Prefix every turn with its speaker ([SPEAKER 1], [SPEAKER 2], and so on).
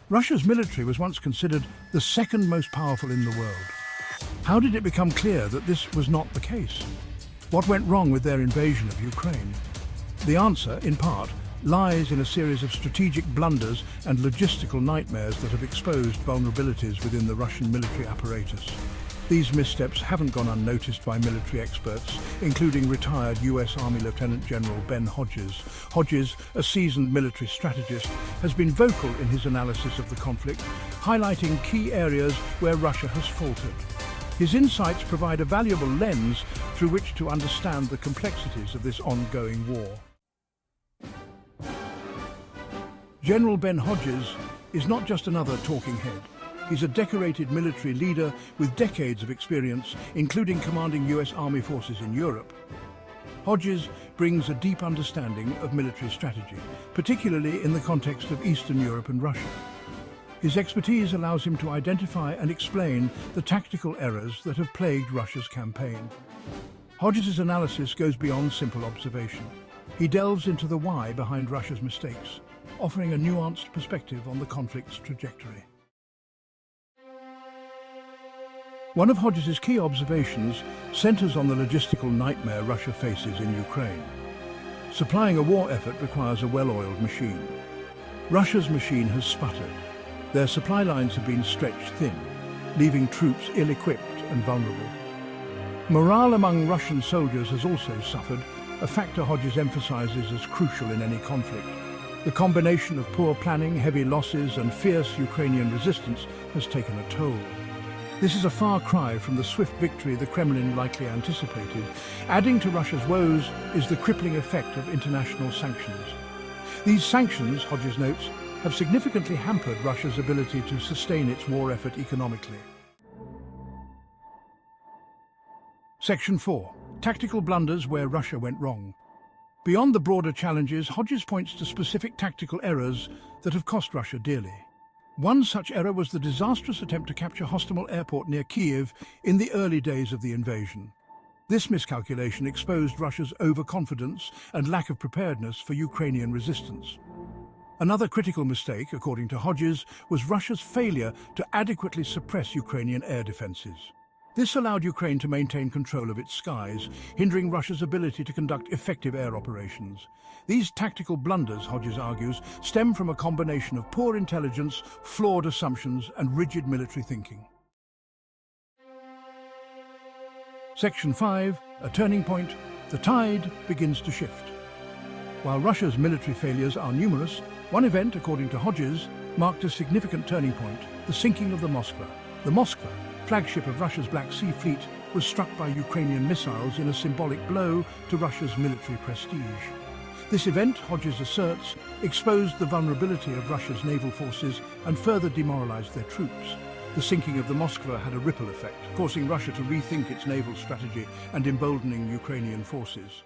[SPEAKER 1] Russia's military was once considered the second most powerful in the world. How did it become clear that this was not the case? What went wrong with their invasion of Ukraine? The answer, in part, lies in a series of strategic blunders and logistical nightmares that have exposed vulnerabilities within the Russian military apparatus. These missteps haven't gone unnoticed by military experts, including retired US Army Lieutenant General Ben Hodges. Hodges, a seasoned military strategist, has been vocal in his analysis of the conflict, highlighting key areas where Russia has faltered. His insights provide a valuable lens through which to understand the complexities of this ongoing war. General Ben Hodges is not just another talking head. He's a decorated military leader with decades of experience, including commanding US Army forces in Europe. Hodges brings a deep understanding of military strategy, particularly in the context of Eastern Europe and Russia. His expertise allows him to identify and explain the tactical errors that have plagued Russia's campaign. Hodges' analysis goes beyond simple observation. He delves into the why behind Russia's mistakes, offering a nuanced perspective on the conflict's trajectory. One of Hodges' key observations centers on the logistical nightmare Russia faces in Ukraine. Supplying a war effort requires a well-oiled machine. Russia's machine has sputtered. Their supply lines have been stretched thin, leaving troops ill-equipped and vulnerable. Morale among Russian soldiers has also suffered, a factor Hodges emphasizes as crucial in any conflict. The combination of poor planning, heavy losses, and fierce Ukrainian resistance has taken a toll. This is a far cry from the swift victory the Kremlin likely anticipated. Adding to Russia's woes is the crippling effect of international sanctions. These sanctions, Hodges notes, have significantly hampered Russia's ability to sustain its war effort economically. Section 4. Tactical blunders where Russia went wrong. Beyond the broader challenges, Hodges points to specific tactical errors that have cost Russia dearly. One such error was the disastrous attempt to capture Hostomel airport near Kiev in the early days of the invasion. This miscalculation exposed Russia's overconfidence and lack of preparedness for Ukrainian resistance. Another critical mistake, according to Hodges, was Russia's failure to adequately suppress Ukrainian air defenses. This allowed Ukraine to maintain control of its skies, hindering Russia's ability to conduct effective air operations. These tactical blunders, Hodges argues, stem from a combination of poor intelligence, flawed assumptions, and rigid military thinking. Section 5. A turning point. The tide begins to shift. While Russia's military failures are numerous, one event, according to Hodges, marked a significant turning point: the sinking of the Moskva. The Moskva, flagship of Russia's Black Sea Fleet, was struck by Ukrainian missiles in a symbolic blow to Russia's military prestige. This event, Hodges asserts, exposed the vulnerability of Russia's naval forces and further demoralized their troops. The sinking of the Moskva had a ripple effect, forcing Russia to rethink its naval strategy and emboldening Ukrainian forces.